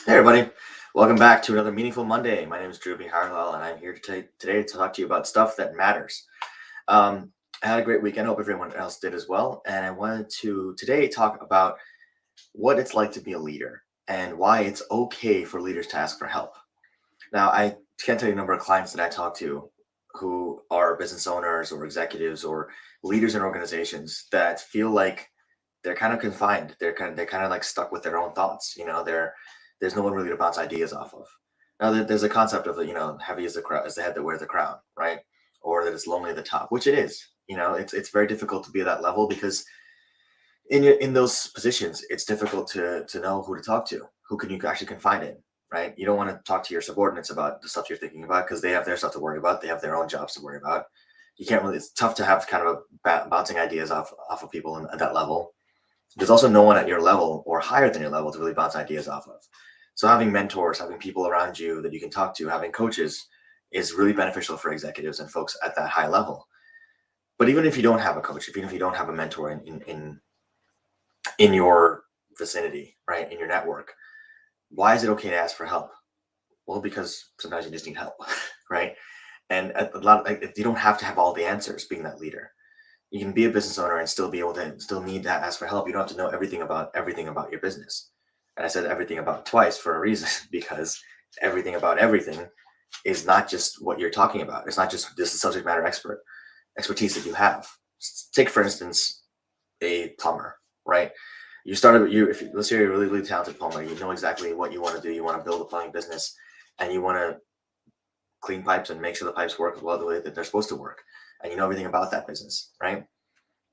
Hey everybody, welcome back to another Meaningful Monday. My name is Drew B. Harwell, and I'm here today to talk to you about stuff that matters. I had a great weekend. I hope everyone else did as well. And I wanted to today talk about what it's like to be a leader and why it's okay for leaders to ask for help. Now, I can't tell you the number of clients that I talk to who are business owners or executives or leaders in organizations that feel like they're kind of confined. They're kind of like stuck with their own thoughts. There's no one really to bounce ideas off of. Now, there's a concept of heavy as the crowd, as the head that wears the crown, right? Or that it's lonely at the top, which it is. It's very difficult to be at that level because in those positions, it's difficult to know who to talk to, who can you actually confide in, right? You don't want to talk to your subordinates about the stuff you're thinking about because they have their stuff to worry about. They have their own jobs to worry about. You can't really. It's tough to have kind of bouncing ideas off of people at that level. There's also no one at your level or higher than your level to really bounce ideas off of. So having mentors, having people around you that you can talk to, having coaches is really beneficial for executives and folks at that high level. But even if you don't have a coach, even if you don't have a mentor in your vicinity, right, in your network, why is it okay to ask for help? Well, because sometimes you just need help, right? And a lot of, like, you don't have to have all the answers being that leader. You can be a business owner and still be able to still need to ask for help. You don't have to know everything about your business. And I said everything about twice for a reason because everything about everything is not just what you're talking about. It's not just this subject matter expertise that you have. Take for instance a plumber, right? You started you if let's say you're a really talented plumber, you know exactly what you want to do. You want to build a plumbing business and you want to clean pipes and make sure the pipes work well the way that they're supposed to work. And you know everything about that business, right?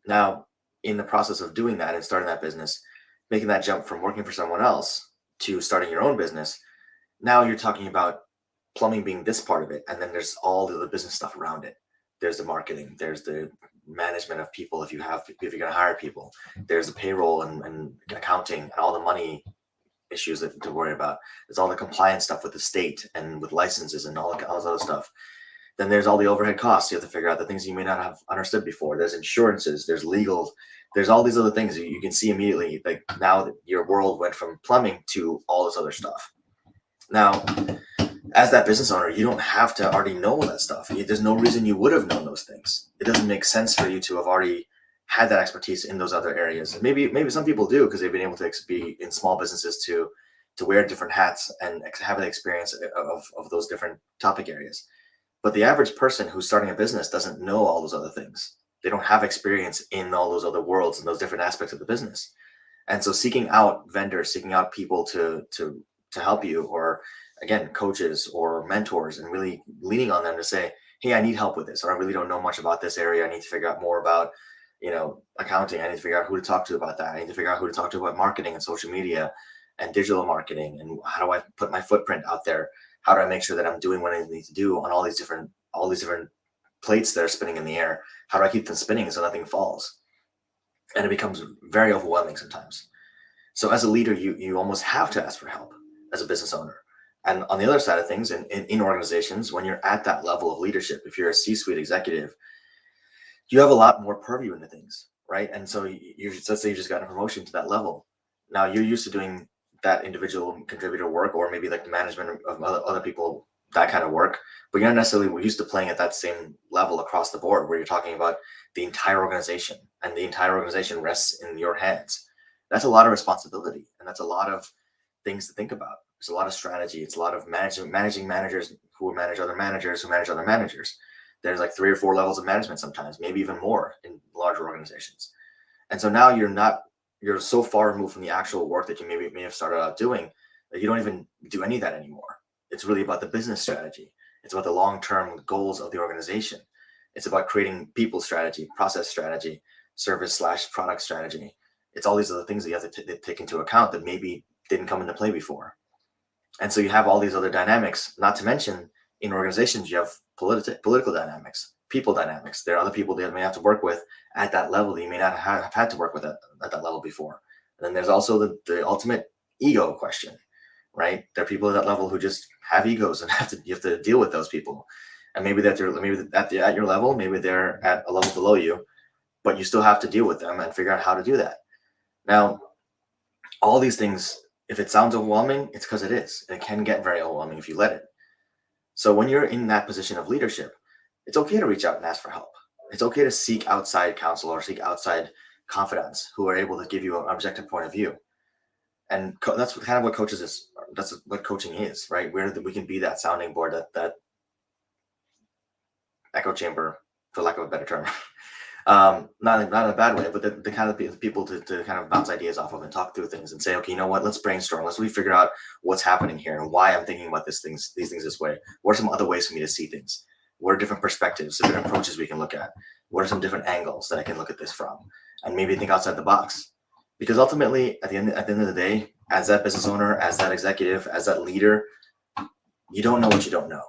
Now, in the process of doing that and starting that business, making that jump from working for someone else to starting your own business, now you're talking about plumbing being this part of it. And then there's all the other business stuff around it. There's the marketing, there's the management of people if you're going to hire people, there's the payroll and accounting and all the money issues to worry about. There's all the compliance stuff with the state and with licenses and all this other stuff. Then there's all the overhead costs. You have to figure out the things you may not have understood before. There's insurances, there's legal, there's all these other things you can see immediately. Like now that your world went from plumbing to all this other stuff. Now, as that business owner, you don't have to already know that stuff. There's no reason you would have known those things. It doesn't make sense for you to have already had that expertise in those other areas. Maybe some people do because they've been able to be in small businesses to wear different hats and have an experience of those different topic areas. But the average person who's starting a business doesn't know all those other things. They don't have experience in all those other worlds and those different aspects of the business. And so seeking out vendors, seeking out people to help you, or again, coaches or mentors, and really leaning on them to say, hey, I need help with this, or I really don't know much about this area. I need to figure out more about, accounting. I need to figure out who to talk to about that. I need to figure out who to talk to about marketing and social media and digital marketing. And how do I put my footprint out there? How do I make sure that I'm doing what I need to do on all these different plates that are spinning in the air? How do I keep them spinning so nothing falls? And it becomes very overwhelming sometimes. So as a leader, you almost have to ask for help as a business owner. And on the other side of things, in organizations, when you're at that level of leadership, if you're a C-suite executive, you have a lot more purview into things, right? And so let's say you just got a promotion to that level. Now you're used to doing that individual contributor work, or maybe like the management of other people, that kind of work, but you're not necessarily used to playing at that same level across the board where you're talking about the entire organization and the entire organization rests in your hands. That's a lot of responsibility, and that's a lot of things to think about. There's a lot of strategy. It's a lot of managing managers who manage other managers who manage other managers. There's like 3 or 4 levels of management sometimes, maybe even more in larger organizations. And so now you're so far removed from the actual work that you may have started out doing that you don't even do any of that anymore. It's really about the business strategy. It's about the long-term goals of the organization. It's about creating people strategy, process strategy, service/product strategy. It's all these other things that you have to take into account that maybe didn't come into play before. And so you have all these other dynamics, not to mention in organizations, you have political dynamics, people dynamics. There are other people that you may have to work with at that level that you may not have had to work with at that level before. And then there's also the ultimate ego question, right? There are people at that level who just have egos and you have to deal with those people. And maybe at your level, maybe they're at a level below you, but you still have to deal with them and figure out how to do that. Now, all these things, If it sounds overwhelming, it's because it is. And it can get very overwhelming if you let it. So when you're in that position of leadership, it's okay to reach out and ask for help. It's okay to seek outside counsel or seek outside confidants who are able to give you an objective point of view. And that's kind of what coaches is. That's what coaching is, right? Where we can be that sounding board, that echo chamber, for lack of a better term. Not in a bad way, but the kind of people to kind of bounce ideas off of and talk through things and say, okay, you know what, let's brainstorm. Let's really figure out what's happening here and why I'm thinking about these things this way. What are some other ways for me to see things? What are different perspectives, different approaches we can look at? What are some different angles that I can look at this from? And maybe think outside the box. Because ultimately, at the end of the day, as that business owner, as that executive, as that leader, you don't know what you don't know.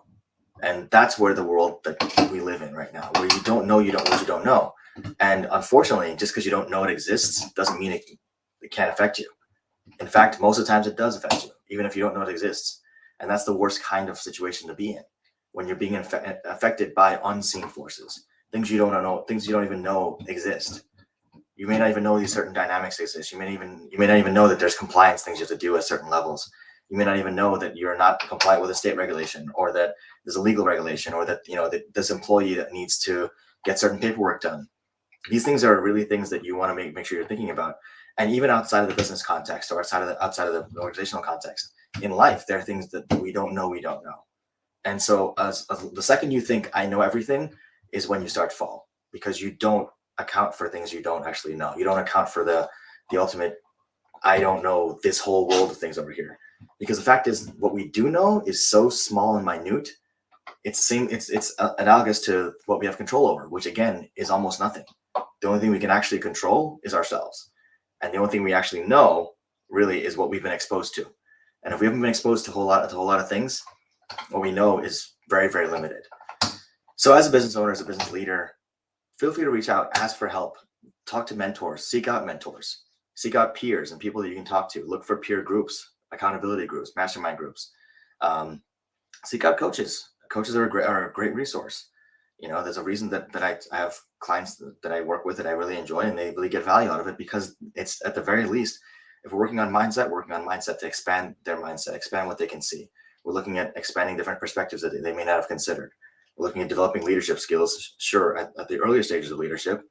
And that's where the world that we live in right now, where you don't know what you don't know. And unfortunately, just because you don't know it exists doesn't mean it can't affect you. In fact, most of the times it does affect you, even if you don't know it exists. And that's the worst kind of situation to be in, when you're being affected by unseen forces, things you don't know, things you don't even know exist. You may not even know these certain dynamics exist. You may not even know that there's compliance things you have to do at certain levels. You may not even know that you're not compliant with a state regulation, or that there's a legal regulation, or that that this employee that needs to get certain paperwork done. These things are really things that you want to make sure you're thinking about. And even outside of the business context, or outside of the organizational context, in life, there are things that we don't know. And so as the second you think I know everything is when you start to fall, because you don't account for things you don't actually know. You don't account for the ultimate, I don't know this whole world of things over here. Because the fact is, what we do know is so small and minute. It's analogous to what we have control over, which again is almost nothing. The only thing we can actually control is ourselves. And the only thing we actually know really is what we've been exposed to. And if we haven't been exposed to a whole lot of things, what we know is very, very limited. So as a business owner, as a business leader, feel free to reach out, ask for help, talk to mentors, seek out peers and people that you can talk to. Look for peer groups, accountability groups, mastermind groups. Seek out coaches. Coaches are a great resource. There's a reason that I have clients that I work with that I really enjoy, and they really get value out of it, because it's, at the very least, if we're working on mindset to expand their mindset, expand what they can see. We're looking at expanding different perspectives that they may not have considered. We're looking at developing leadership skills, sure, at the earlier stages of leadership,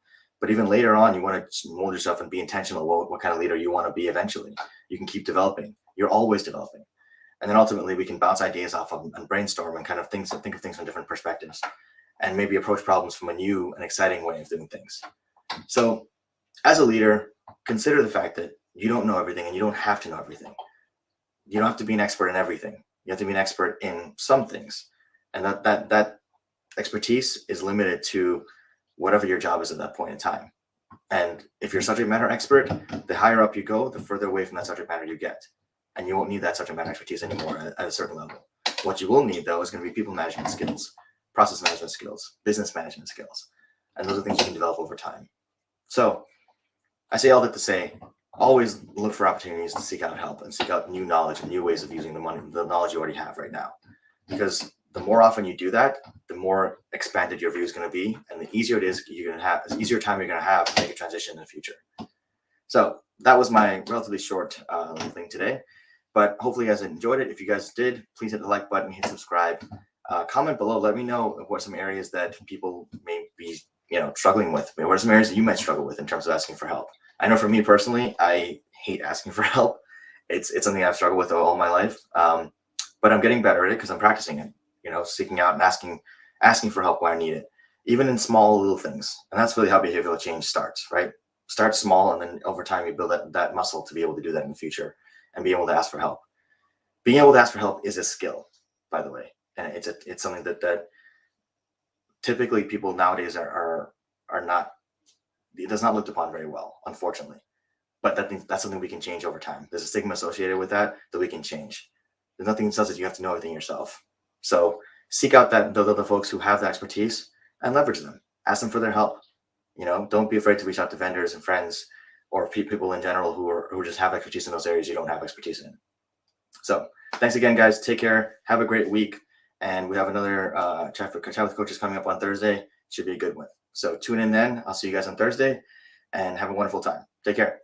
but even later on, you want to mold yourself and be intentional what kind of leader you want to be eventually. You can keep developing. You're always developing. And then ultimately, we can bounce ideas off of and brainstorm and kind of think of things from different perspectives, and maybe approach problems from a new and exciting way of doing things. So as a leader, consider the fact that you don't know everything, and you don't have to know everything. You don't have to be an expert in everything. You have to be an expert in some things. And that expertise is limited to whatever your job is at that point in time. And if you're a subject matter expert, the higher up you go, the further away from that subject matter you get. And you won't need that subject matter expertise anymore at a certain level. What you will need, though, is going to be people management skills, process management skills, business management skills. And those are things you can develop over time. So I say all that to say, always look for opportunities to seek out help and seek out new knowledge and new ways of using the knowledge you already have right now. Because the more often you do that, the more expanded your view is going to be, and the easier it is you're going to have, the easier time you're going to have to make a transition in the future. So that was my relatively short little thing today, but hopefully you guys enjoyed it. If you guys did, please hit the like button, hit subscribe, comment below. Let me know what some areas that people may be struggling with. What are some areas that you might struggle with in terms of asking for help? I know for me personally, I hate asking for help. It's something I've struggled with all my life, but I'm getting better at it because I'm practicing it. Seeking out and asking for help when I need it, even in small little things. And that's really how behavioral change starts, right? Start small, and then over time you build that muscle to be able to do that in the future and be able to ask for help. Being able to ask for help is a skill, by the way, and it's something that typically people nowadays are not. It does not looked upon very well, unfortunately. But that's something we can change over time. There's a stigma associated with that we can change. There's nothing that says that you have to know everything yourself. So seek out the folks who have the expertise and leverage them. Ask them for their help. Don't be afraid to reach out to vendors and friends or people in general who just have expertise in those areas you don't have expertise in. So thanks again, guys. Take care. Have a great week. And we have another chat with coaches coming up on Thursday. Should be a good one. So tune in then. I'll see you guys on Thursday, and have a wonderful time. Take care.